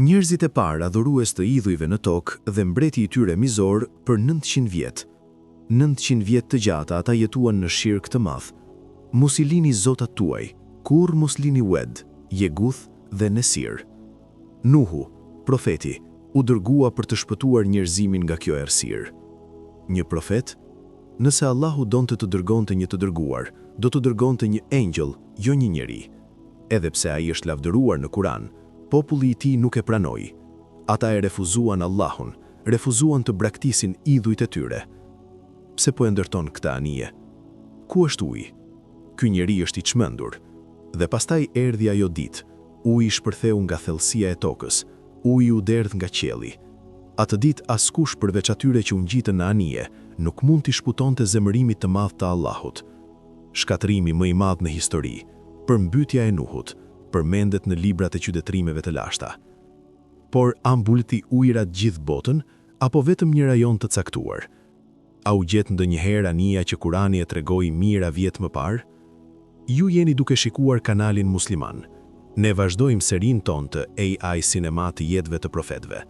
Njerëzit e parë adhurues të idhujve në tokë dhe mbreti i tyre mizor për 900 vjet. 900 vjet të gjata ata jetuan në shirk të madh. Mos i lini zotat tuaj, kur mos lini Wed, Jeguth dhe Nesir. Nuhu, profeti, u dërgua për të shpëtuar njerëzimin nga kjo errësirë. Një profet? Nëse Allahu donte të dërgonte një të dërguar, do të dërgonte një engjëll, jo një njeri. Edhe pse ai është lavdëruar në Kur'an, populli i tij nuk e pranoi. Ata e refuzuan Allahun, refuzuan të braktisin idhujt e tyre. Pse po e ndërton këtë anije? Ku është uji? Ky njeri është i çmendur. Dhe pastaj erdhi ajo ditë, uji shpërtheu nga thellësia e tokës, uji u derdh nga qielli. Atë ditë askush përveç atyre që u ngjitën në anije, nuk mund t'i shputonte zemërimit të madh të Allahut. Shkatërimi më i madh në histori, përmbytja e Nuhut, përmendet në librat e qytetërimeve të lashta. Por a mbulti ujërat gjithë botën, apo vetëm një rajon të caktuar? A u gjet ndonjëherë anija që Kurani e tregoi mijëra vjet më parë? Ju jeni duke shikuar kanalin musliman. Ne vazhdojmë serin ton të AI Cinema të jetëve të profetëve.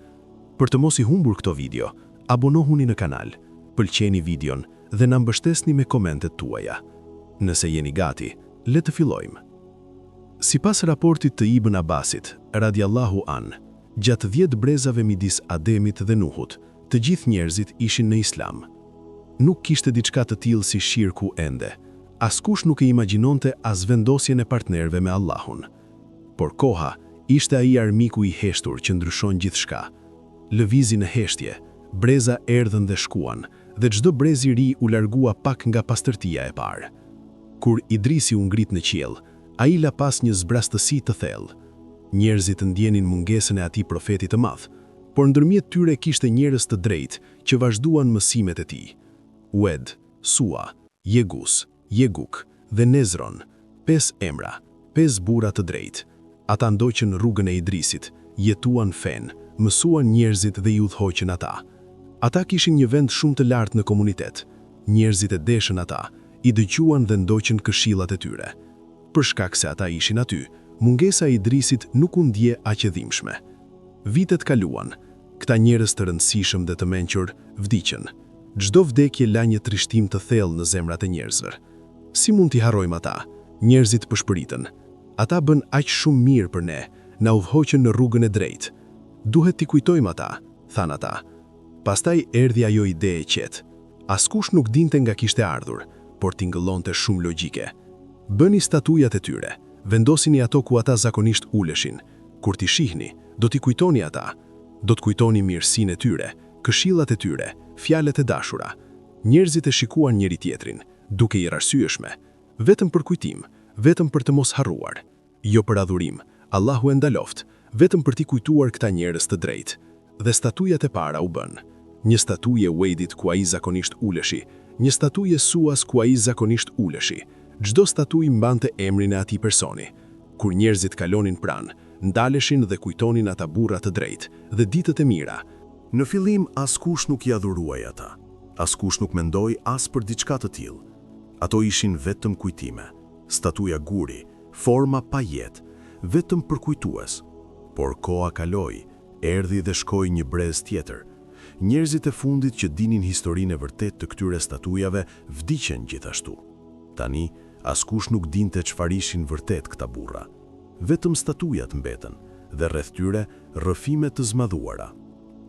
Për të mos i humbur këto video, abonohuni në kanal, pëlqeni videon dhe na mbështesni me komentet tuaja. Nëse jeni gati, le të fillojmë. Sipas raportit të Ibn Abbasit, radiallahu an, gjatë 10 brezave midis Ademit dhe Nuhut, të gjithë njerëzit ishin në Islam. Nuk kishte diçka të tillë si shirku ende. Askush nuk e imagjinonte as vendosjen e partnerëve me Allahun. Por koha ishte ai armiku i heshtur që ndryshon gjithçka. Lëvizi në heshtje, breza erdhën dhe shkuan, dhe çdo brez i ri u largua pak nga pastërtia e parë. Kur Idrisi u ngrit në qiell, ai la pas një zbrastësi të thellë. Njerëzit ndjenin mungesën e atij profeti të madh, por ndërmjet tyre kishte njerëz të drejtë që vazhduan mësimet e tij. Wed, Sua, Jegus, Jeguk dhe Nezron, 5 emra, 5 burra të drejtë. Ata ndoqën rrugën e Idrisit, jetuan fen, mësuan njerëzit dhe i udhhoqën ata. Ata kishin një vend shumë të lartë në komunitet. Njerëzit e deshën ata, i dëgjuan dhe ndoqën këshillat e tyre. Për shkak se ata ishin aty, mungesa e Idrisit nuk u ndje aq e dhimbshme. Vitet kaluan, këta njerëz të rëndësishëm dhe të mençur vdiqën. Çdo vdekje la një trishtim të thellë në zemrat e njerëzve. Si mund t'i harrojmë ata? Njerëzit përshpëritën. Ata bën aq shumë mirë për ne, na udhhoqën në rrugën e drejtë. Duhet t'i kujtojmë ata, than ata. Pastaj erdhi ajo ide e qetë. Askush nuk dinte nga kishte ardhur, por tingëllonte shumë logjike. Bëni statujat e tyre, vendosini ato ku ata zakonisht uleshin. Kur t'i shihni, do t'i kujtoni ata. Do të kujtoni mirësinë e tyre, këshillat e tyre, fjalët e dashura. Njerëzit e shikuan njëri tjetrin, duke i arsyeshme, vetëm për kujtim, vetëm për të mos harruar. Jo për adhurim, Allahu e ndaloft, vetëm për t'i kujtuar këta njerëz të drejtë. Dhe statujat e para u bën. Një statuje Wedit ku ai zakonisht uleshi, një statuje Suas ku ai zakonisht uleshi. Çdo statuj mbante emrin e atij personi. Kur njerëzit kalonin pranë, ndaleshin dhe kujtonin ata burra të drejtë dhe ditët e mira. Në fillim askush nuk i adhuruaj ata. Askush nuk mendoi as për diçka të tillë. Ato ishin vetëm kujtime. Statuja guri, forma pa jetë, vetëm përkujtues. Por koha kaloi, erdhi dhe shkoi një brez tjetër. Njerëzit e fundit që dinin historinë e vërtet të këtyre statujave vdiqen gjithashtu. Tani, askush nuk dinte çfarë ishin vërtet këta burra. Vetëm statujat mbeten dhe rreth tyre rrëfime të zmadhuara.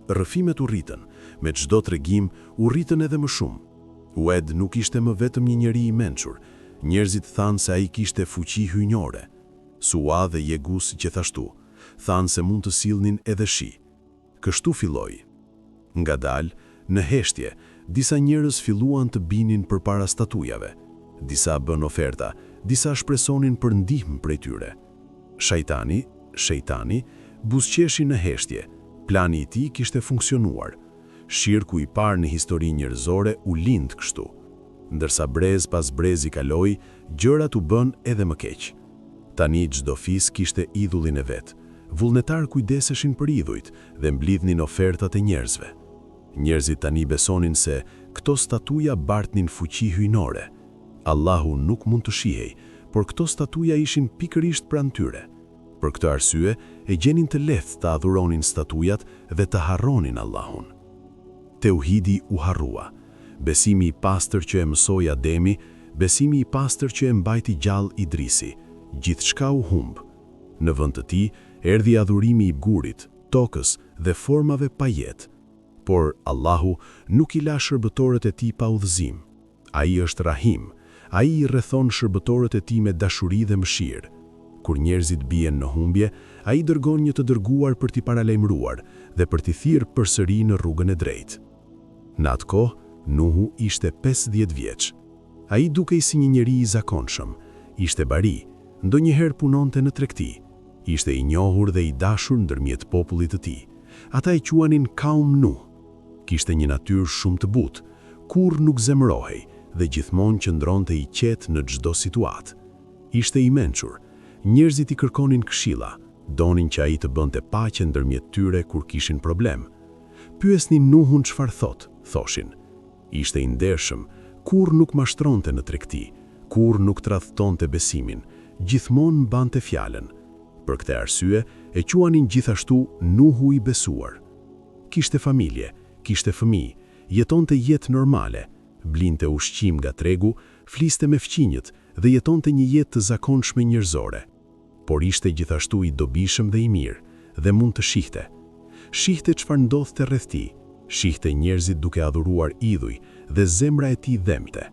Rrëfimet u rritën, me çdo tregim u rritën edhe më shumë. Wed nuk ishte më vetëm një njeri i mençur. Njerëzit thanë se ai kishte fuqi hyjnore. Sua dhe Jegus gjithashtu, thanë se mund të sillnin edhe shi. Kështu filloi. Ngadalë, në heshtje, disa njerëz filluan të binin përpara statujave. Disa bën oferta, disa shpresonin për ndihmë prej tyre. Shejtani, buzëqeshi në heshtje. Plani i tij kishte funksionuar. Shirku i parë në historinë njerëzore u lind kështu. Ndërsa brez pas brezi kaloi, gjërat u bën edhe më keq. Tani çdo fis kishte idhullin e vet. Vullnetar kujdeseshin për idhujt dhe mblidhnin ofertat e njerëzve. Njerëzit tani besonin se këto statuja bartnin fuqi hyjnore. Allahu nuk mund të shihej, por këto statuja ishin pikërisht pranë tyre. Për këtë arsye, e gjenin të lehtë të adhuronin statujat dhe të harronin Allahun. Teuhidi u harrua. Besimi i pastër që e mësoi Ademi, besimi i pastër që e mbajti gjallë Idrisi, gjithçka u humb. Në vend të tij erdhi adhurimi i gurit, tokës dhe formave pa jetë. Por Allahu nuk i la shërbëtorët e tij pa udhëzim. Ai është Rahim, ai i rrethon shërbëtorët e tij me dashuri dhe mëshirë. Kur njerëzit bien në humbje, ai dërgon një të dërguar për t'i paralajmëruar dhe për t'i thirrë përsëri në rrugën e drejtë. Në atë kohë, Nuhu ishte 50 vjeç. Ai dukej si një njeri i zakonshëm, ishte bari, ndonjëherë punonte në tregti, ishte i njohur dhe i dashur ndërmjet popullit të tij. Ata e quanin Kaum Nuh. Kishte një natyrë shumë të butë, kur nuk zemërohej dhe gjithmonë qëndronte i qetë në çdo situatë. Ishte i mençur, njerëzit i kërkonin këshilla, donin që ai të bënte paqe ndërmjet tyre kur kishin problem. Pyesnin Nuhun çfarë thoshin. Ishte i ndershëm, kur nuk mashtronte në tregti, kur nuk tradhtonte besimin, gjithmonë mbante fjalën. Për këtë arsye e quanin gjithashtu Nuhu i besuar. Kishte familje, kishte fëmijë, jetonte jetë normale, blinte ushqim nga tregu, fliste me fqinjët dhe jetonte një jetë të zakonshme njerëzore. Por ishte gjithashtu i dobishëm dhe i mirë, dhe mund të shihte. Shihte çfarë ndodhte rreth tij, shihte njerëzit duke adhuruar idhuj dhe zemra e tij dhemte.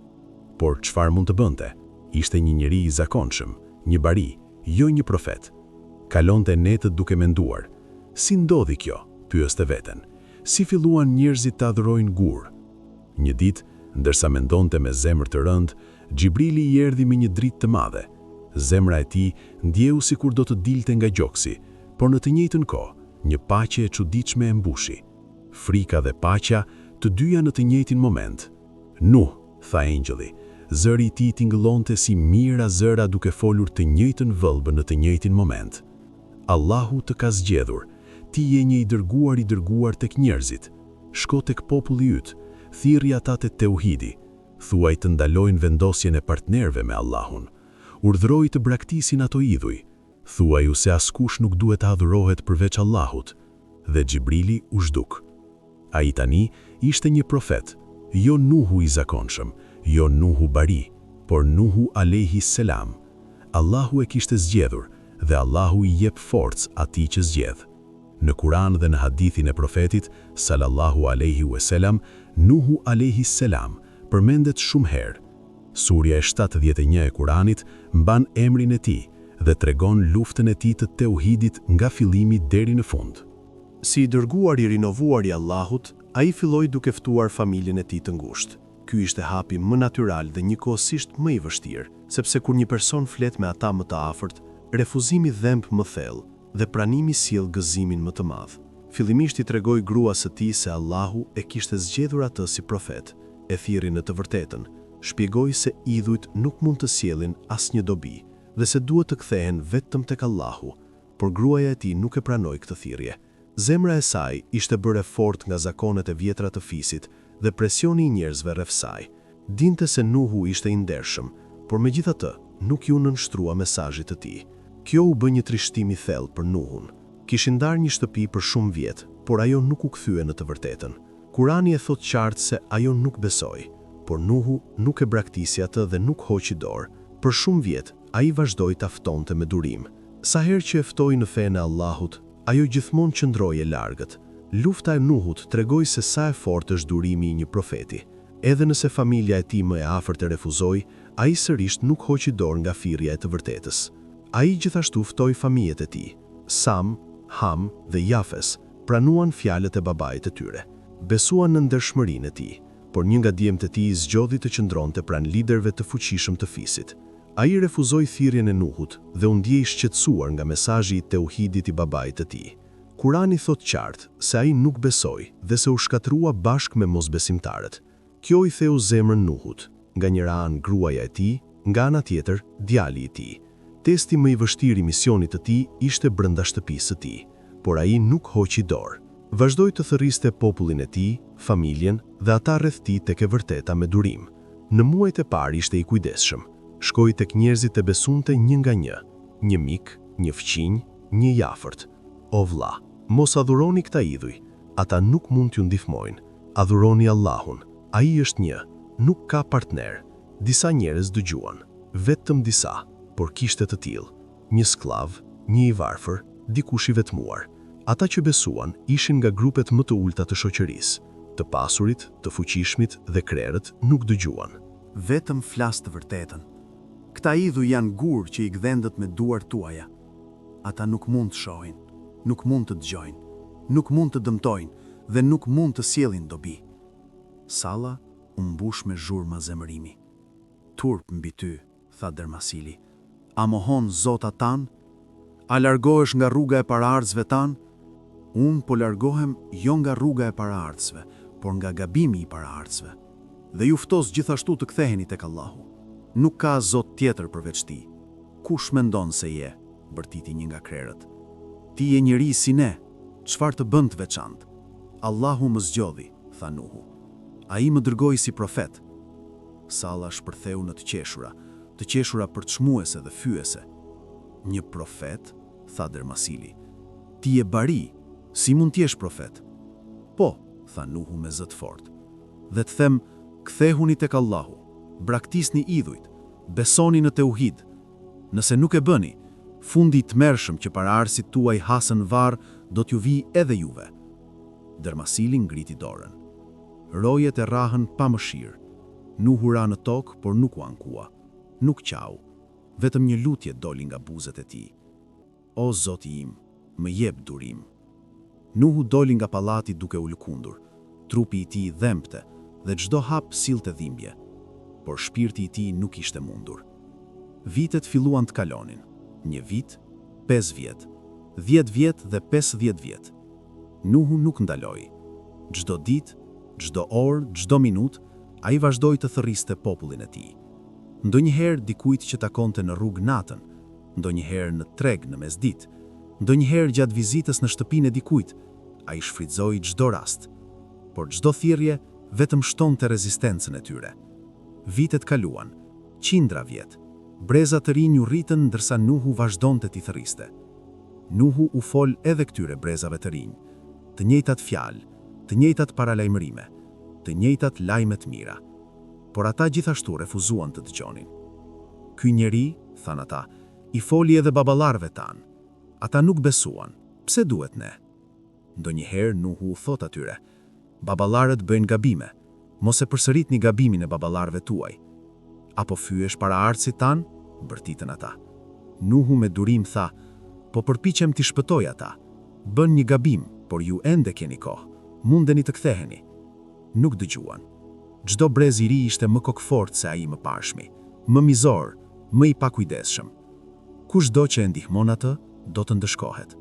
Por çfarë mund të bënte? Ishte një njeri i zakonshëm, një bari, jo një profet. Kalonte netët duke menduar. Si ndodhi kjo? Pyeste veten. Si filluan njerëzit të adhurojnë gur? Një ditë, ndërsa mendonte me zemër të rëndë, Xhibrili i erdhi me një dritë të madhe. Zemra e tij ndjeu sikur do të dilte nga gjoksi, por në të njëjtën kohë, një paqe e çuditshme e mbushi. Frika dhe paqja, të dyja në të njëjtin moment. Nuh, tha engjëlli, zëri i tij tingëllonte si mira zëra duke folur të njëjtën vëllbë në të njëjtin moment. Allahu të ka zgjedhur, ti je një i dërguar tek njerëzit. Shko tek populli yt, thirrri ata te teuhidi, thuaj të ndalojnë vendosjen e partnerëve me Allahun. Urdhëroi të braktisin ato idhuj, thuaj se askush nuk duhet të adhurohet përveç Allahut. Dhe Xhibrili u zhduk. Ai tani ishte një profet, jo Nuhu i zakonshëm, jo Nuhu bari, por Nuhu alayhi selam. Allahu e kishte zgjedhur dhe Allahu i jep forcë atij që zgjedh. Në Kur'an dhe në hadithin e profetit sallallahu alaihi wasallam, Nuhu alayhi selam përmendet shumë herë. Surja e 71 e Kur'anit mban emrin e tij dhe tregon luftën e tij të teuhidit nga fillimi deri në fund. Si i dërguar i rinovuar i Allahut, ai filloi duke ftuar familjen e tij të ngushtë. Ky ishte hapi më natyral dhe njëkohësisht më i vështirë, sepse kur një person flet me ata më të afërt, refuzimi dhemb më thellë dhe pranimi sjell gëzimin më të madh. Fillimisht i tregoi gruas së tij se Allahu e kishte zgjedhur atë si profet, e thirrri në të vërtetën, shpjegoi se idhujt nuk mund të sjellin asnjë dobi dhe se duhet të kthehen vetëm tek Allahu, por gruaja e tij nuk e pranoi këtë thirrje. Zemra e saj ishte bërë fort nga zakonet e vjetra të fisit dhe presioni i njerëzve rreth saj. Dinte se Nuhu ishte i ndershëm, por megjithatë nuk ju nënshtrua mesazhit të tij. Kjo u bë një trishtim i thellë për Nuhun. Kishin ndarë një shtëpi për shumë vjet, por ajo nuk u kthye në të vërtetën. Kurani e thot qartë se ajo nuk besoi, por Nuhu nuk e braktisi atë dhe nuk hoqi dorë. Për shumë vjet ai vazhdoi ta ftonte me durim. Sa herë që e ftoi në fenë e Allahut, ajo gjithmonë qëndroi e largët. Lufta e Nuhut tregoi se sa e fortë është durimi i një profeti. Edhe nëse familja e tij më e afërt e refuzoi, ai sërish nuk hoqi dorë nga thirrja e të vërtetës. Ai gjithashtu ftoi familjet e tij. Sam, Ham dhe Jafes pranuan fjalët e babait të tyre. Besuan në ndershmërinë e tij, por një nga djemtë e tij zgjodhi të qëndronte pranë liderëve të fuqishëm të fisit. Ai refuzoi thirrjen e Nuhut dhe u ndiej i shqetësuar nga mesazhi i teuhidit i babait të tij. Kurani thot qartë se ai nuk besoi dhe se u shkatrua bashkë me mosbesimtarët. Kjo i theu zemrën Nuhut, nga njëra anë gruaja e tij, nga ana tjetër djali i tij. Testi më i vështirë i misionit të tij ishte brenda shtëpisë së tij, por ai nuk hoqi dorë. Vazhdoi të thërriste popullin e tij, familjen dhe ata rreth tij tek e vërteta me durim. Në muajt e parë ishte i kujdesshëm. Shkoi tek njerëzit e besunte një nga një mik, një fqinj, një jafërt: "O vlla, mos adhuroni këta idhuj, ata nuk mund t'ju ndihmojnë. Adhuroni Allahun, ai është një, nuk ka partner." Disa njerëz dëgjuan, vetëm disa, por kishte të tillë: një sklav, një i varfër, dikush i vetmuar. Ata që besuan ishin nga grupet më të ulta të shoqërisë. Të pasurit, të fuqishmit dhe krerët nuk dëgjuan. Vetëm flas të vërtetën. Këta idhuj janë gur që i gdhendët me duart tuaja. Ata nuk mund të shohin, nuk mund të dëgjojnë, nuk mund të dëmtojnë dhe nuk mund të sjellin dobi. Salla u mbush me zhurma zemërimi. "Turp mbi ty," tha Dermasili. "A mohon Zota tan? A largohesh nga rruga e paraardhësve tan? Unë po largohem jo nga rruga e paraardhësve, por nga gabimi i paraardhësve. Dhe ju ftos gjithashtu të ktheheni tek Allahu. Nuk ka Zot tjetër përveç ti. Kush mendon se je?" bërtiti një nga krerët. "Ti je njeri si ne, çfarë të bën të veçantë?" "Allahu më zgjodhi," tha Nuhu. "Ai më dërgoi si profet." Salla shpërtheu në të qeshura për të çmuese dhe fyese. "Një profet?" tha Dermasili. "Ti je bari, si mund t'jesh profet?" "Po," tha Nuhu me zë të fortë. "Dhe të them, kthehuni tek Allahu, braktisni idhujt, besoni në teuhid. Nëse nuk e bëni, fundi i tmerrshëm që paraardhësit tuaj hasën varr do t'ju vijë edhe juve." Dermasili ngriti dorën. Rojet e rrahën pa mëshirë. Nuhu ra në tokë, por nuk u ankua, nuk qau. Vetëm një lutje doli nga buzët e tij. "O Zoti im, më jep durim." Nuhu doli nga pallati duke u lëkundur. Trupi i tij dhembte dhe çdo hap sillte dhimbje, por shpirti i tij nuk ishte mundur. Vitet filluan të kalonin. 1 vit, 5 vjet, 10 vjet dhe 50 vjet. Nuhu nuk ndaloi. Çdo ditë, çdo orë, çdo minutë, ai vazhdoi të thërriste popullin e tij. Ndonjëherë dikujt që takonte në rrugë natën, ndonjëherë në treg në mesditë, ndonjëherë gjatë vizitës në shtëpinë e dikujt, ai shfrytëzoi çdo rast. Por çdo thirrje vetëm shtonte rezistencën e tyre. Vitet kaluan, qindra vjet. Breza të rinj u rritën ndërsa Nuhu vazhdonte t'i thërriste. Nuhu u fol edhe këtyre brezave të rinj, të njëjtat fjalë, të njëjtat paralajmërime, të njëjtat lajme të mira. Por ata gjithashtu refuzuan të dëgjonin. "Ky njeri," than ata, "i foli edhe baballarëve tan. Ata nuk besuan. Pse duhet ne?" Ndonjëherë Nuhu u thot atyre: "Baballarët bëjnë gabime. Mos e përsëritni gabimin e baballarëve tuaj." "Apo fyesh paraardhësit tan?" bërtitën ata. Nuhu me durim tha: "Po përpiqem t'i shpëtoj ata. Bën një gabim, por ju ende keni kohë. Mundeni të ktheheni." Nuk dëgjuan. Çdo brez i ri ishte më kokfort se ai më parshmi, më mizor, më i pakujdesshëm. Kushdo që e ndihmon atë, do të ndëshkohet.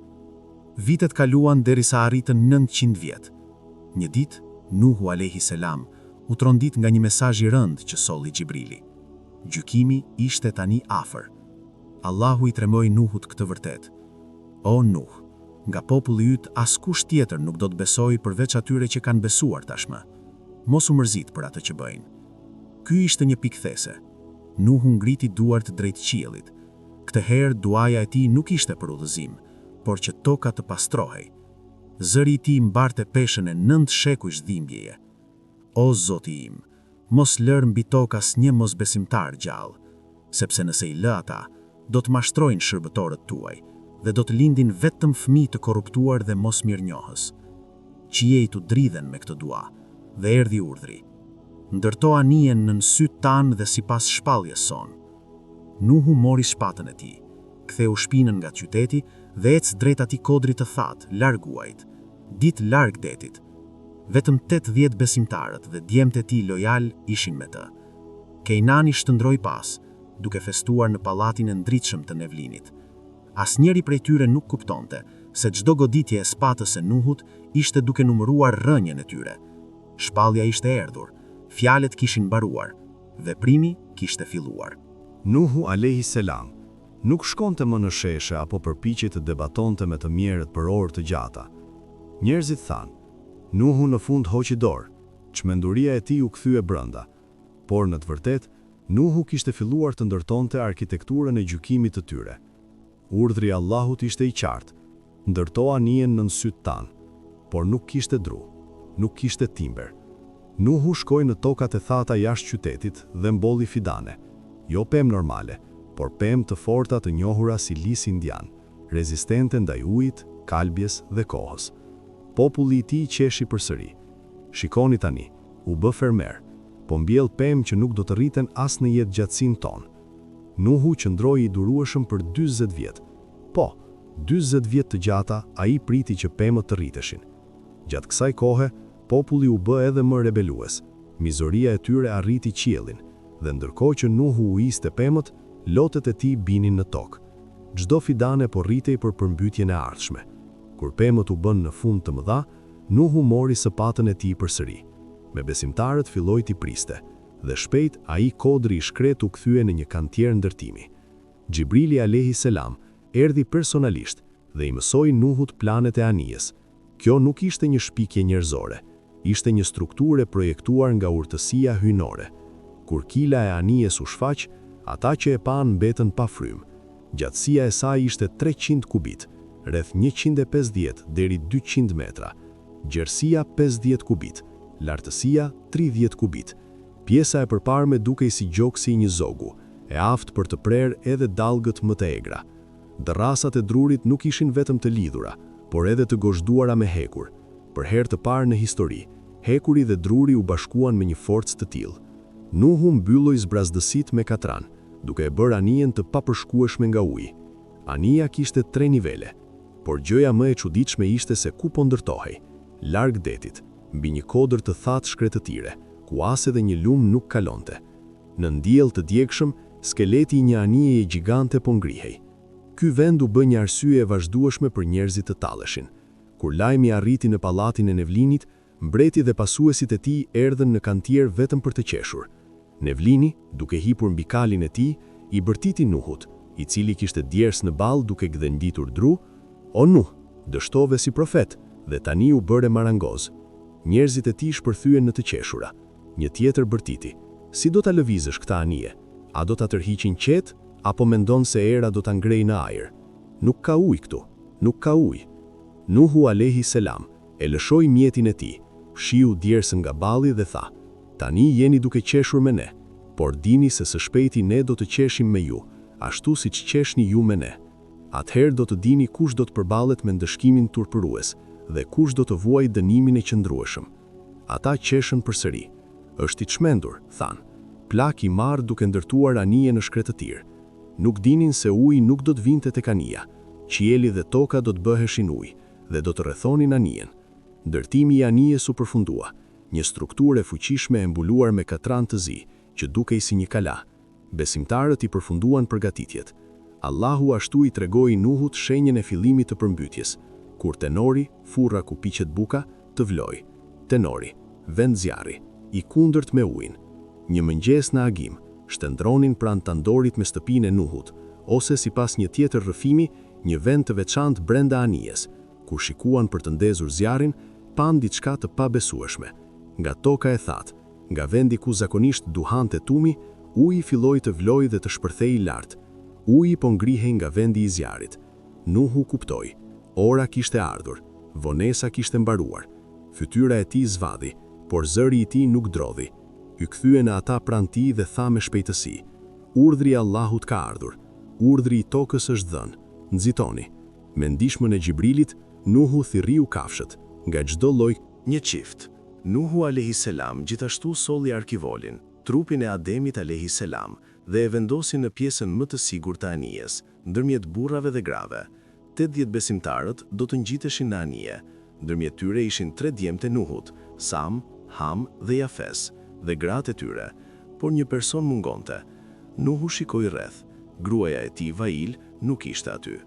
Vitet kaluan derisa arritën 900 vjet. Një ditë, Nuhu alayhi selam u trondit nga një mesazh i rënd që solli Xhibrili. Gjykimi ishte tani afër. Allahu i tremoi Nuhut këtë vërtet: "O Nuh, nga populli yt askush tjetër nuk do të besojë përveç atyre që kanë besuar tashmë. Mos u mërzit për atë që bëjnë." Ky ishte një pikthese. Nuhu ngriti duart drejt qiellit. Këtë herë duaja e tij nuk ishte për udhëzim, por që toka të pastrohej. Zëri i tij mbarte peshën e 9 shekujsh dhimbjeje. "O Zoti im, mos lër mbi tokë asnjë mosbesimtar gjallë, sepse nëse i lë ata, do të mashtrojnë shërbëtorët tuaj dhe do të lindin vetëm fëmijë të korruptuar dhe mos mirënjohës." Qiejt u dridhen me këtë dua dhe erdhi urdhri: "Ndërto anijen nën syt tan dhe sipas shpalljes son." Nuhu mori shpatën e tij, ktheu shpinën nga qyteti dhe ec drejt atij kodri të thatë, larg uajit, ditë larg detit. Vetëm 80 besimtarët dhe djemtë e tij lojal ishin me të. Kejnani shtëndroi pas, duke festuar në pallatin e ndritshëm të Nevlinit. Asnjëri prej tyre nuk kuptonte se çdo goditje e spatës së Nuhut ishte duke numëruar rënjen e tyre. Shpallja ishte erdhur, fjalët kishin mbaruar, veprimi kishte filluar. Nuhu alayhi selam nuk shkonte më në sheshe apo përpiqej të debatonte me të mjerët për orë të gjata. Njerëzit thanë: "Nuhu në fund hoqi dorë, çmenduria e tij u kthye brenda." Por në të vërtetë, Nuhu kishte filluar të ndërtonte arkitekturën e gjykimit të tyre. Urdhri i Allahut ishte i qartë. Ndërto anijen nën sytë tanë, por nuk kishte dru, nuk kishte timber. Nuhu shkoi në tokat e thata jashtë qytetit dhe mbolli fidane, jo pemë normale, por pemë të forta të njohura si lis indian, rezistente ndaj ujit, kalbjes dhe kohës. Populli i tij qeshi përsëri. Shikoni tani, u bë fermer, po mbjell pemë që nuk do të rriten as në jetë gjatësinë tonë. Nuhu qëndroi i durueshëm për 40 vjet. Po, 40 vjet të gjata ai priti që pemët të rriteshin. Gjatë kësaj kohe, populli u bë edhe më rebelues. Mizoria e tyre arriti qiellin, dhe ndërkohë që Nuhu u ishte pemët, lotet e tij binin në tokë. Çdo fidane po rritej për përmbytjen e ardhshme. Kur pemët u bën në fund të mëdha, Nuhu mori sapatën e tij përsëri. Me besimtarët filloi t'i priste, dhe shpejt ai kodri i shkret u kthye në një kantier ndërtimi. Xhibrili alayhi selam erdhi personalisht dhe i mësoi Nuhut planet e anijes. Kjo nuk ishte një shpikje njerëzore, ishte një strukturë e projektuar nga urtësia hyjnore. Kur kila e anijes u shfaq, ata që e pan mbetën pa frymë. Gjatësia e saj ishte 300 kubit, rreth 150 deri 200 metra. Gjerësia 50 kubit, lartësia 30 kubit. Pjesa e përparme dukej si gjoksi i një zogu, e aftë për të prerë edhe dallgët më të egra. Dërrasat e drurit nuk ishin vetëm të lidhura, por edhe të gozhduara me hekur. Për herë të parë në histori, hekuri dhe druri u bashkuan me një forcë të tillë. Nuhu mbylloi zbrazdësitë me katran, duke e bërë anijen të papërshkueshme nga uji. Anija kishte 3 nivele, por gjëja më e çuditshme ishte se ku po ndërtohej, larg detit, mbi një kodër të thatë shkretëtire, ku as edhe një lum nuk kalonte. Në ndjell të djegshëm, skeleti i një anije gjigante po ngrihej. Ky vend u bë një arsye e vazhdueshme për njerëzit të talleshin. Kur lajmi arriti në pallatin e Nevlinit, mbreti dhe pasuesit e tij erdhën në kantier vetëm për të qeshur. Nevlini, duke hipur mbi kalin e tij, i bërtiti Nuhut, i cili kishte djers në ball duke gdhenditur dru: "O Nuh, dështove si profet dhe tani u bëre marangoz." Njerëzit e tij shpërthyen në të qeshura. Një tjetër bërtiti: "Si do ta lëvizësh këtë anije? A do ta tërhiqin qet apo mendon se era do ta ngrejë në ajër? Nuk ka ujë këtu, nuk ka ujë." Nuhu alayhi selam e lëshoi mjetin e tij, shiu djersën nga balli dhe tha: "Tani jeni duke qeshur me ne, por dini se së shpejti ne do të qeshim me ju, ashtu siç qeshni ju me ne. Atëherë do të dini kush do të përballet me ndëshkimin turpërues dhe kush do të vuajë dënimin e qëndrueshëm." Ata qeshën përsëri. "Është i çmendur," thanë. "Plak i marr duke ndërtuar anije në shkretëtir. Nuk dinin se uji nuk do të vinte tek anija. Qieli dhe toka do të bëheshin ujë dhe do të rrethonin anijen." Ndërtimi i anijes u përfundua, një strukturë e fuqishme e mbuluar me katran të zi, që dukej si një kala. Besimtarët i përfunduan përgatitjet. Allahu ashtu i tregoi Nuhut shenjën e fillimit të përmbytjes. Kur tenori, furra ku piqet buka, të vloj. Tenori, vend zjarri, i kundërt me ujin. Një mëngjes në agim, shtendronin pranë tandorit me stëpinë e Nuhut, ose sipas një tjetër rrëfimi, një vend të veçantë brenda anijes. Kur shikuan për të ndezur zjarrin, pan diçka të pabesueshme. Nga toka e thatë, nga vendi ku zakonisht duhante tumi, uji filloi të vlojë dhe të shpërthejë lart. Uji po ngrihej nga vendi i zjarrit. Nuhu kuptoi. Ora kishte ardhur, vonesa kishte mbaruar. Fytyra e tij zvadhi, por zëri i tij nuk drodhi. Y kthye në ata pranë tij dhe tha me shpejtësi: "Urdhri i Allahut ka ardhur. Urdhri i tokës është dhënë. Nxitoni." Me ndihmën e Xhibrilit, Nuhu thirriu kafshët, nga çdo lloj. Një çift. Nuhu alayhi selam gjithashtu solli arkivolin, trupin e Ademit alayhi selam, dhe e vendosi në pjesën më të sigurt të anijes, ndërmjet burrave dhe grave. 80 besimtarët do të ngjiteshin në anije. Ndërmjet tyre ishin 3 djemtë e Nuhut, Sam, Ham dhe Jafes, dhe gratë e tyre, por një person mungonte. Nuhu shikoi rreth. Gruaja e tij Vail nuk ishte aty.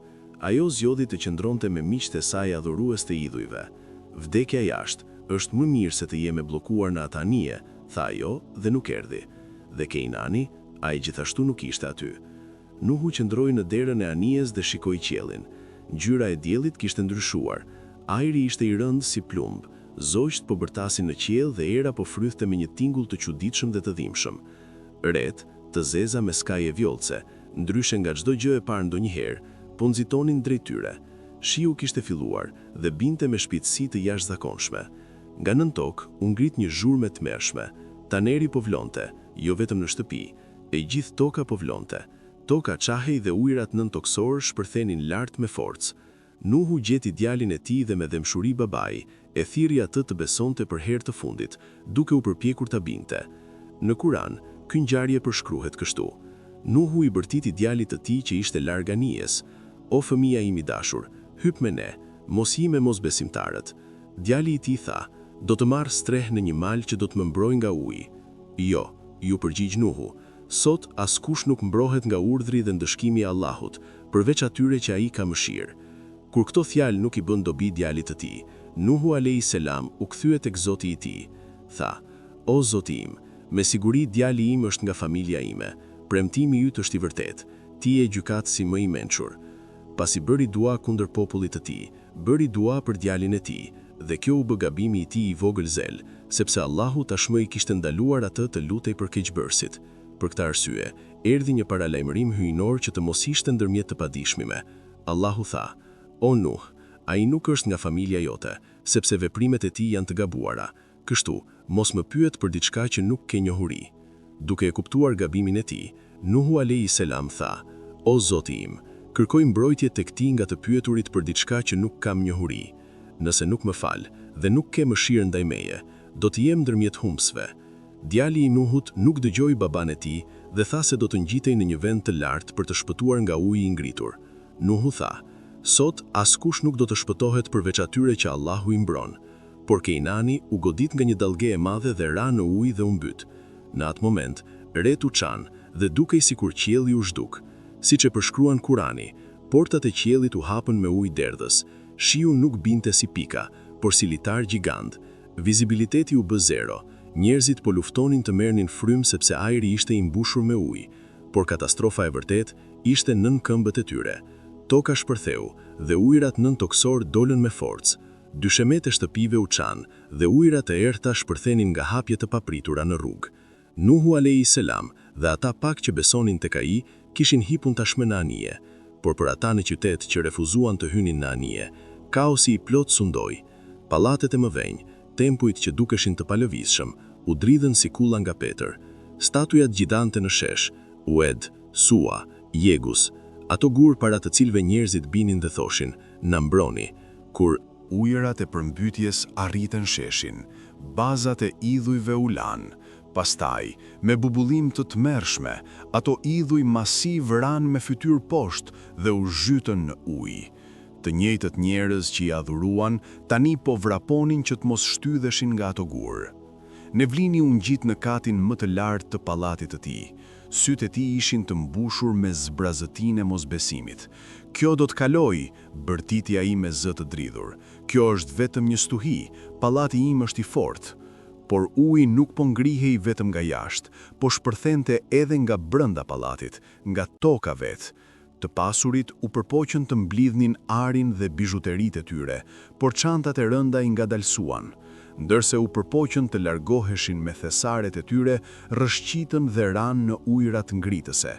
Ajo zgjodhi të qëndronte me miqtë e saj adhurues të idhujve. "Vdekja jashtë është më mirë se të jemi bllokuar në atë anije," tha ajo dhe nuk erdhi. Dhe Kejnani, ai gjithashtu nuk ishte aty. Nuhu qëndroi në derën e anijes dhe shikoi qiellin. Ngjyra e diellit kishte ndryshuar. Ajri ishte i rëndë si plumb. Zogjt po bërtasin në qiell dhe era po frythte me një tingull të çuditshëm dhe të dhimbshëm. Ret, të zeza me skaje vjollce, ndryshe nga çdo gjë e parë ndonjëherë, po nxitonin drejt tyre. Shiu kishte filluar dhe binte me shpejtësi të jashtëzakonshme. Nga nën tokë u ngrit një zhurmë e tmerrshme. Taneri po vlonte, jo vetëm në shtëpi, e gjithë toka po vlonte. Toka qahej dhe ujërat nëntokësor shpërthenin lart me forcë. Nuhu gjeti djalin e tij dhe me dëmshuri babai, e thirri atë të besonte për herë të fundit, duke u përpjekur ta binte. Në Kur'an, ky ngjarje përshkruhet kështu: Nuhu i bërtiti djalit të tij që ishte larg anijes: "O fëmia im i dashur, hyp me ne, mos hi me mosbesimtarët." Djali i tij tha: "Do të marr streh në një mal që do të më mbrojë nga uji." "Jo," ju përgjigj Nuhu, "sot askush nuk mbrohet nga urdhri dhe ndëshkimi i Allahut, përveç atyre që ai ka mëshirë." Kur këto fjalë nuk i bën dobi djalit të tij, Nuhu a.s. u kthye tek Zoti i tij. Tha: "O Zoti im, me siguri djali im është nga familja ime. Premtimi yt është i vërtet. Ti je gjykatësi më i mençur." Pasi bëri dua kundër popullit të tij, bëri dua për djalin e tij, dhe kjo u bë gabimi i tij i vogël zel, sepse Allahu tashmë i kishte ndaluar atë të lutej për keqbërësit. Për këtë arsye, erdhi një paralajmërim hyjnor që të mos ishte ndërmjet të padijshmime. Allahu tha: "O Nuh, ai nuk është nga familja jote, sepse veprimet e tij janë të gabuara. Kështu, mos më pyet për diçka që nuk ke njohuri." Duke e kuptuar gabimin e tij, Nuhu a.s. tha: "O Zoti im, kërkoj mbrojtje tek ti nga të pyeturit për diçka që nuk kam njohuri. Nëse nuk më fal dhe nuk ke mëshirë ndaj meje, do të jem ndërmjet humbsve." Djali i Nuhut nuk dëgjoi baban e tij dhe tha se do të ngjitej në një vend të lartë për të shpëtuar nga uji i ngritur. Nuhu tha: "Sot askush nuk do të shpëtohet përveç atyre që Allahu i mbron." Por Kejnani u godit nga një dallge e madhe dhe ra në ujë dhe u mbyt. Në atë moment, ret u çan dhe dukej sikur qielli u zhduk. Siç e përshkruan Kurani, portat e qiellit u hapën me ujë derdhës. Shiu nuk binte si pika, por si litar gjigant. Vizibiliteti u bë zero. Njerëzit po luftonin të merrnin frymë sepse ajri ishte i mbushur me ujë, por katastrofa e vërtet ishte nën këmbët e tyre. Toka shpërtheu dhe ujërat nëntokësor dolën me forcë. Dyshemet e shtëpive u çan dhe ujërat e errta shpërthenin nga hapje të papritura në rrugë. Nuhu a.s. dhe ata pak që besonin tek ai kishin hipun tashmë në anije, por për ata në qytet që refuzuan të hynin në anije, kaosi i plot sundoi. Pallatet e mëdhenj, tempujt që dukeshin të palëvizshëm, u dridhen si kulla nga petër. Statujat gjidante në shesh, Ued, Sua, Jegus, ato gur para të cilve njerëzit binin dhe thoshin: "Na mbroni." Kur ujërat e përmbytjes arritën sheshin, bazat e idhujve u lanë. Pastaj, me bubullim të tmerrshme, ato idhuj masiv ranë me fytyrë poshtë dhe u zhytën në ujë. Të njëjtët njerëz që i adhuruan, tani po vraponin që të mos shtydheshin nga ato gur. Nevlini u ngjit në katin më të lartë të pallatit të tij. Sytë e tij ishin të mbushur me zbrazëtinë e mosbesimit. "Kjo do të kaloj", bërtiti ai me zë të dridhur. "Kjo është vetëm një stuhi, pallati im është i fortë." Por uji nuk po ngrihej vetëm nga jashtë, po shpërthente edhe nga brenda pallatit, nga toka vetë. Të pasurit u përpoqën të mblidhnin arin dhe bizhuteritë e tyre, por çantat e rënda i ngadalsuan. Ndërse u përpoqën të largoheshin me thesaret e tyre, rrëshqitën dhe ranë në ujërat ngritëse.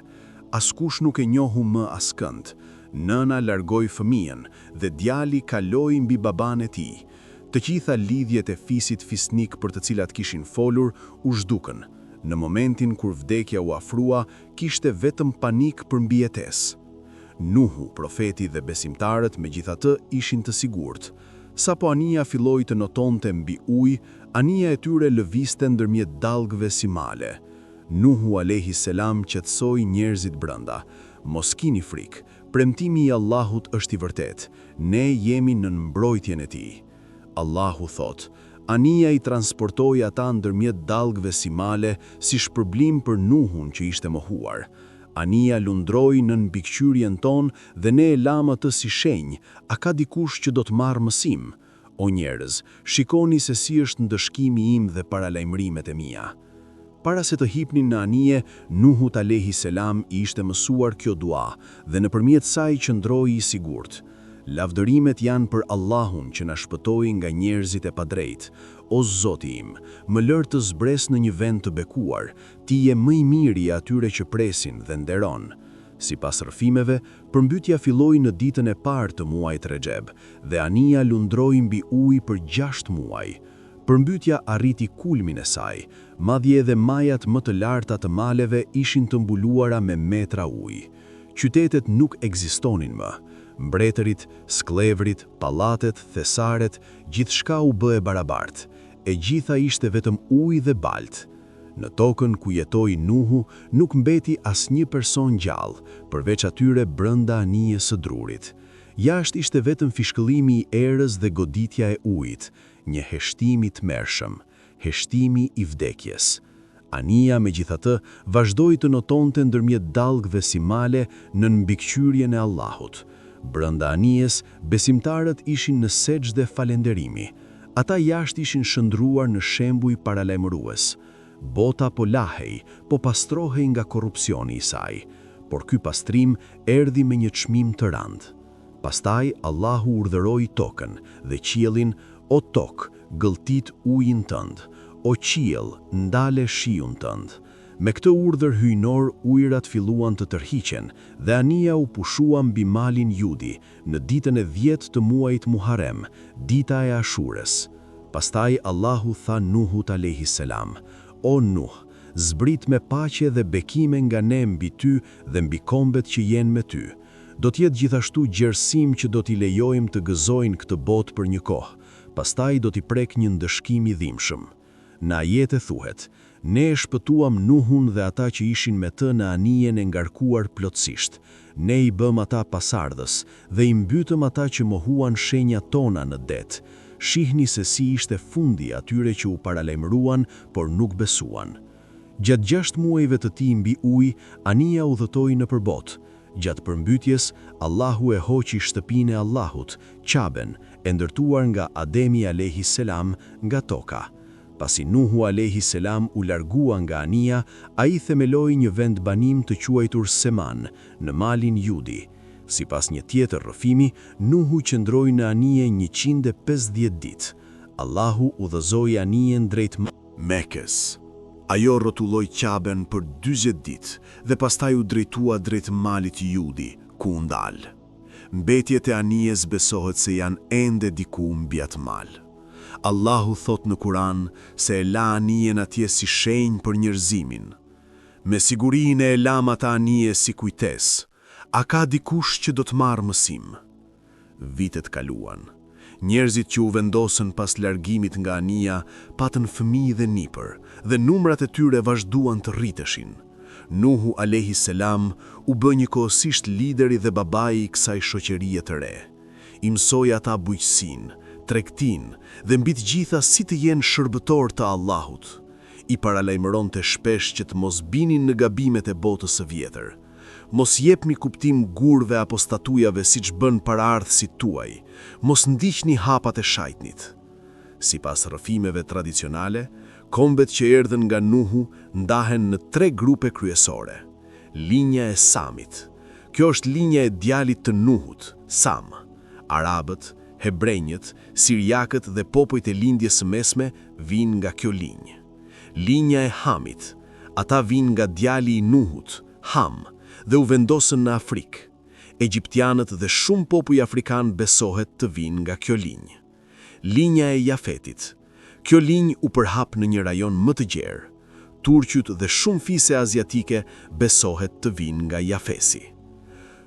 Askush nuk e njohu më askënd. Nëna largoi fëmijën dhe djali kaloi mbi baban e tij. Të gjitha lidhjet e fisit fisnik për të cilat kishin folur u zhdukën. Në momentin kur vdekja u afrua, kishte vetëm panik për mbijetesë. Nuhu, profeti dhe besimtarët megjithatë ishin të sigurt. Sa po anija filloi të notonte mbi ujë, anija e tyre lëviste ndërmjet dallgëve si male. Nuhu a.s. qetësoi njerëzit brenda: "Mos kini frikë, premtimi i Allahut është i vërtet, ne jemi në mbrojtjen e tij." Allahu thot: "Anija i transportoi ata ndërmjet dallgëve si male, si shpërblim për Nuhun që ishte mohuar. Anija lundroi në mbikëqyrjen tonë dhe ne e lam atë si shenjë. A ka dikush që do të marrë mësim? O njerëz, shikoni se si është ndëshkimi im dhe paralajmërimet e mia." Para se të hipnin në anije, Nuhu a.s. i ishte mësuar kjo dua dhe nëpërmjet saj qëndroi i sigurt. Lavdërimet janë për Allahun që na shpëtoi nga njerëzit e padrejtë. O Zoti im, më lër të zbres në një vend të bekuar, ti je më i miri i atyre që presin dhe nderon. Sipas rrëfimeve, përmbytja filloi në ditën e parë të muajit Rexheb dhe anija lundroi mbi ujë për 6 muaj. Përmbytja arriti kulmin e saj, madje edhe majat më të larta të maleve ishin të mbuluara me metra ujë. Qytetet nuk ekzistonin më. Mbretërit, sklevrit, pallatet, thesaret, gjithçka u bë e barabartë. E gjitha ishte vetëm ujë dhe baltë. Në tokën ku jetoi Nuhu nuk mbeti asnjë person gjallë, përveç atyre brenda anijës së drurit. Jashtë ishte vetëm fishkëllimi i erës dhe goditja e ujit, një heshtim i tmerrshëm, heshtimi i vdekjes. Anija megjithatë vazhdoi të notonte ndërmjet dallgëve si male në mbikëqyrjen e Allahut. Brenda anijës, besimtarët ishin në sejdë falënderimi. Ata jashtë ishin shndruar në shembuj paralajmërues. Bota po lahej, po pastrohej nga korrupsioni i saj, por ky pastrim erdhi me një çmim të rëndë. Pastaj Allahu urdhëroi tokën dhe qiellin: "O tokë, gëlltit ujin tënd, o qiell, ndale shiun tënd." Me këtë urdhër hyjnor ujërat filluan të tërhiqen dhe anija u pushua mbi malin Judi në ditën e 10 të muajit Muharrem, dita e Ashures. Pastaj Allahu tha Nuhut alayhis salam: "O Nuh, zbrit me paqe dhe bekime nga ne mbi ty dhe mbi kombet që jenë me ty. Do t'jetë gjithashtu gjersim që do t'i lejojmë të gëzojnë këtë botë për një kohë, pastaj do t'i prek një ndëshkim i dhimbshëm." Në ajete thuhet: "Ne e shpëtuam Nuhun dhe ata që ishin me të në anijen e ngarkuar plotësisht. Ne i bëm ata pasardhës dhe i mbytëm ata që mohuan shenjat tona në det. Shihni se si ishte fundi atyre që u paralajmëruan, por nuk besuan." Gjatë 6 muajve të tij mbi ujë, anija udhëtoi nëpër botë. Gjatë përmbytjes, Allahu e hoqi shtëpinë e Allahut, Qaben, e ndërtuar nga Ademi alayhis salam nga toka. Pasi Nuhu alayhis salam u largua nga anija, ai themeloi një vend banim të quajtur Seman, në malin Judi. Sipas një tjetër rrëfimi, Nuhu qëndroi në anije 150 ditë. Allahu udhëzoi anijen drejt Mekës. Ajo rrotulloi Qaben për 40 ditë dhe pastaj u drejtua drejt malit Judi, ku u ndal. Mbetjet e anijes besohet se janë ende diku mbi atë mal. Allahu thot në Kur'an se e la anijen atje si shenjë për njerëzimin. Me sigurinë e lam ata anije si kujtes. A ka dikush që do të marrë mësim? Vitet kaluan. Njerëzit që u vendosën pas largimit nga anija patën fëmijë dhe nipër, dhe numrat e tyre vazhduan të rriteshin. Nuhu alayhis salam u bë njëkohësisht lideri dhe babai i kësaj shoqërie të re. I mësoi ata bujqësinë, tregtinë dhe mbi të gjitha si të jenë shërbëtor të Allahut. I paralajmëronte shpesh që të mos binin në gabimet e botës së vjetër. Mos jepni kuptim gurve apo statujave siç bën paraardhësit tuaj. Mos ndiqni hapat e shajtnit. Sipas rrëfimeve tradicionale, kombet që erdhën nga Nuhu ndahen në 3 grupe kryesore. Linja e Samit. Kjo është linja e djalit të Nuhut, Sam. Arabët, hebrejnjët, siriakët dhe popujt e lindjes së mesme vinë nga kjo linjë. Linja e Hamit. Ata vinë nga djali i Nuhut, Ham, dhe u vendosën në Afrikë. Egjiptianët dhe shumë popuj afrikan besohet të vinë nga kjo linjë. Linja e Jafetit. Kjo linjë u përhap në një rajon më të gjerë. Turqët dhe shumë fise aziatike besohet të vinë nga Jafesi.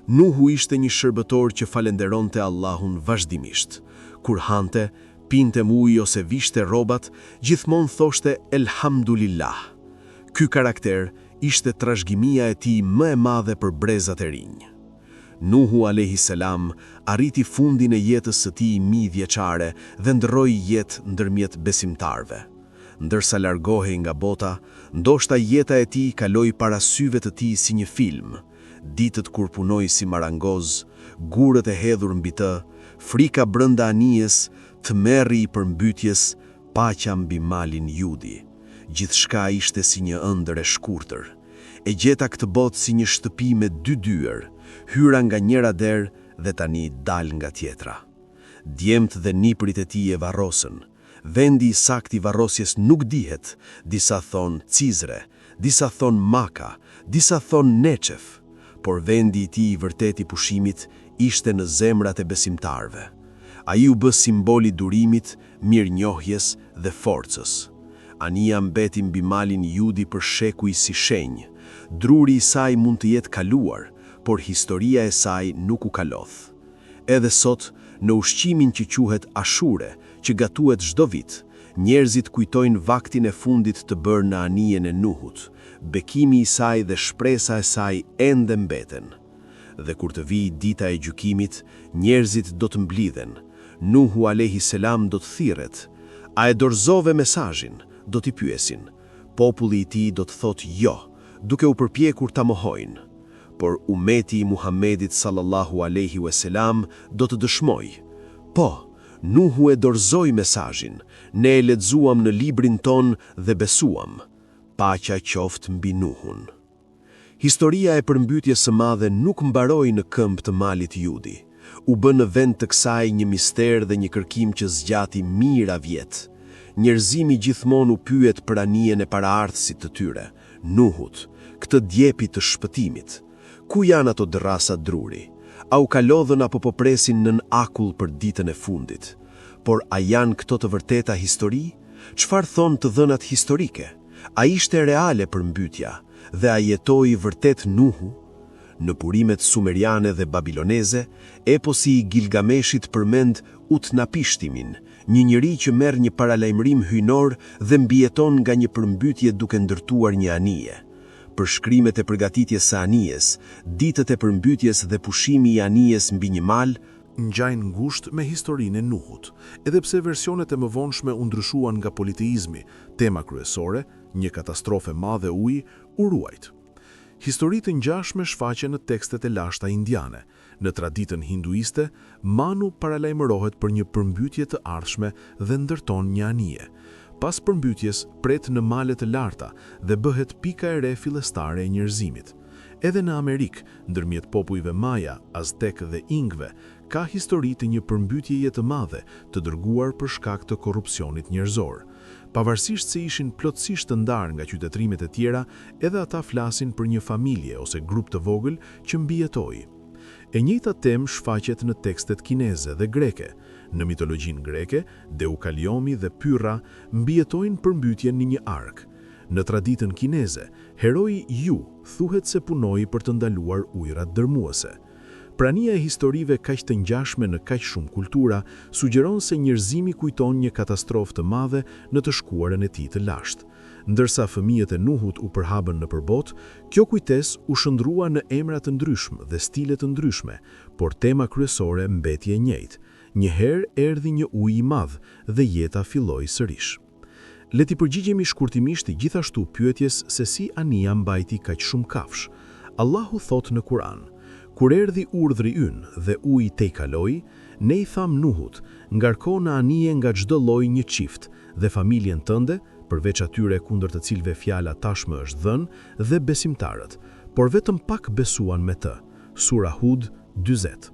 Nuhu ishte një shërbëtor që falenderonte Allahun vazhdimisht. Kur hante, pinte ujë ose vishte rrobat, gjithmonë thoshte Elhamdulillah. Ky karakter ishte trashëgimia e tij më e madhe për brezat e rinj. Nuhu alayhis salam arriti fundin e jetës së tij 1000 vjeçare dhe ndroi jetë ndërmjet besimtarve. Ndërsa largohej nga bota, ndoshta jeta e tij kaloi para syve të tij si një film. Ditët kur punoi si marangoz, gurët e hedhur mbi të, frika brenda anijes, tmerri i përmbytjes, paqja mbi malin Judi. Gjithçka ishte si një ëndër e shkurtër. E gjeta këtë botë si një shtëpi me 2 dyer, hyra nga njëra derë dhe tani dal nga tjetra. Djemt dhe niprit e tij e varrosën. Vendi i saktë i varrosjes nuk dihet, disa thon Cizre, disa thon Maka, disa thon Nechef, por vendi i tij i vërtet i pushimit ishte në zemrat e besimtarëve. Ai u bë simboli durimit, mirënjohjes dhe forcës. Ania mbeti mbi malin judi për shekuj si shenjë. Druri i saj mund të jetë kaluar, por historia e saj nuk u kalodh. Edhe sot, në ushqimin që quhet Ashure, që gatuhet çdo vit, njerëzit kujtojnë vaktin e fundit të bërë në anijen e Nuhut. Bekimi i saj dhe shpresa e saj ende mbeten. Dhe kur të vijë dita e gjykimit, njerëzit do të mblidhen. Nuhu alayhi salam do të thirret. A e dorëzove mesazhin? Do t'i pyesin. Populli i tij do të thotë jo, duke u përpjekur ta mohojnë. Por umeti i Muhamedit sallallahu alaihi wasallam do të dëshmojë. Po, Nuhu e dorëzoi mesazhin, ne e lexuam në librin ton dhe besuam. Paqja qoftë mbi Nuhun. Historia e përmbytjes së madhe nuk mbaroi në këmbë të malit Judi. U bë në vend të kësaj një mister dhe një kërkim që zgjati mijëra vjet. Njerëzimi gjithmonë u pyet për anijen e paraardhësit të tyre, Nuhut, këtë djepi të shpëtimit. Ku janë ato dërrasa druri? A u kalodhën apo po presin nën akull për ditën e fundit? Por a janë këto të vërteta histori? Çfarë thonë të dhënat historike? A ishte reale përmbytja dhe a jetoi vërtet Nuhu? Në burimet sumeriane dhe babiloneze, eposi i Gilgameshit përmend Utnapishtimin, një njeri që merr një paralajmërim hyjnor dhe mbijeton nga një përmbytje duke ndërtuar një anije. Për shkrimet e përgatitjes së anijes, ditët e përmbytjes dhe pushimi i anijes mbi një mal ngjajnë ngushtë me historinë e Nuhut, edhe pse versionet e mëvonshme u ndryshuan nga politeizmi, tema kryesore, një katastrofë e madhe uji, u ruajt. Historitë ngjashme shfaqen në tekstet e lashta indiane. Në traditën hinduiste, Manu paralajmërohet për një përmbytje të ardhshme dhe ndërton një anije. Pas përmbytjes, pret në male të larta dhe bëhet pika e re fillestare e njerëzimit. Edhe në Amerikë, ndërmjet popujve Maja, Aztek dhe Ingve, ka histori të një përmbytjeje të madhe të dërguar për shkak të korrupsionit njerëzor. Pavarësisht se ishin plotësisht të ndarë nga qytetrimet e tjera, edhe ata flasin për një familje ose grup të vogël që mbijetoi. E njëjta temë shfaqet në tekstet kineze dhe greke. Në mitologjinë greke, Deukaliomi dhe Pyrrha mbijetojnë përmbytjen në një ark. Në traditën kineze, heroi Ju thuhet se punoi për të ndaluar ujërat dërmuese. Prania e historive kaq të ngjashme në kaq shumë kultura sugjeron se njerëzimi kujton një katastrofë të madhe në të shkuarën e tij të lashtë. Ndërsa fëmijët e Nuhut u përhabën në përbot, kjo kujtesë u shndrua në emra të ndryshme dhe stile të ndryshme, por tema kryesore mbeti e njëjtë. Një herë erdhi një ujë i madh dhe jeta filloi sërish. Le t'i përgjigjemi shkurtimisht gjithashtu pyetjes se si Ania mbajti kaq shumë kafsh. Allahu thot në Kur'an: Kur erdhi urdhri ynë dhe uji te kaloi, ne i tham Nuhut, ngarko në anije nga çdo lloj një çift dhe familjen tënde, përveç atyre kundër të cilëve fjala tashmë është dhënë, dhe besimtarët, por vetëm pak besuan me të. Sura Hud 40.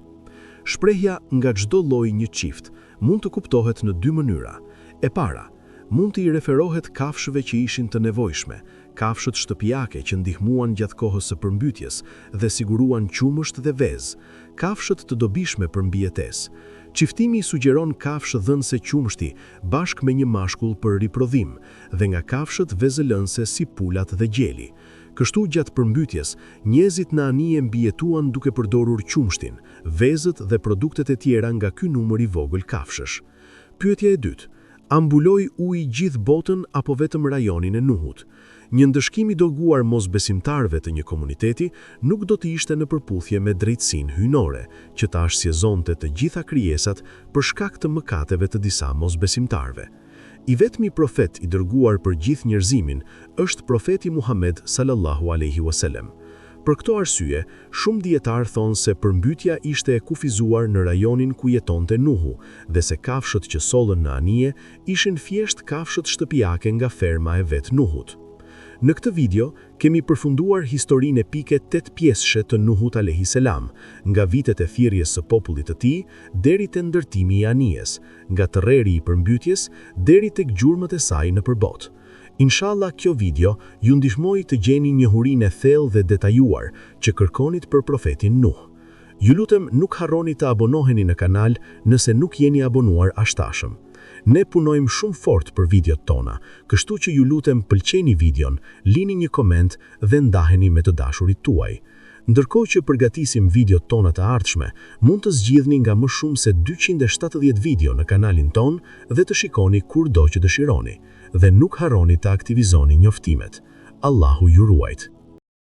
Shprehja nga çdo lloj një çift mund të kuptohet në dy mënyra. E para, mund të i referohet kafshëve që ishin të nevojshme, kafshët shtëpiake që ndihmuan gjatë kohës së përmbytjes dhe siguruan qumësht dhe vezë, kafshët të dobishme për mbijetesë. Çiftimi sugjeron kafshë dhënëse qumshti bashkë me një mashkull për riprodhim dhe nga kafshët vezëlënse si pulat dhe gjeli. Kështu gjatë përmbytjes, njerëzit në anije mbijetuan duke përdorur qumshtin, vezët dhe produktet e tjera nga ky numër i vogël kafshësh. Pyetja e dytë: a mbuloi uji gjithë botën apo vetëm rajonin e Nuhut? Një ndëshkim i dërguar mosbesimtarëve të një komuniteti nuk do të ishte në përputhje me drejtësinë hyjnore, që ta shqetësonte të gjitha krijesat për shkak të mëkateve të disa mosbesimtarëve. I vetmi profet i dërguar për gjithë njerëzimin është profeti Muhammed sallallahu alaihi wasallam. Për këto arsye, shumë dietarë thonë se përmbytja ishte e kufizuar në rajonin ku jetonte Nuhu dhe se kafshët që sollën në anije ishin thjesht kafshët shtëpiake nga ferma e vet Nuhut. Në këtë video, kemi përfunduar historinë epike 8 pjesëshe të Nuhut alayhi salam, nga vitet e thirrjes së popullit të tij deri te ndërtimi i anijes, nga terreri i përmbytjes deri tek gjurmët e saj në përbot. Inshallah kjo video ju ndihmoi të gjeni njohurinë e thellë dhe detajuar që kërkonit për profetin Nuh. Ju lutem nuk harroni të abonoheni në kanal nëse nuk jeni abonuar ashtashëm. Ne punojmë shumë fort për videot tona, kështu që ju lutem pëlqeni videon, lini një koment dhe ndaheni me të dashurit tuaj. Ndërkohë që përgatisim videot tona të ardhshme, mund të zgjidhni nga më shumë se 270 video në kanalin ton dhe të shikoni kurdo që dëshironi, dhe nuk harroni të aktivizoni njoftimet. Allahu ju ruajt.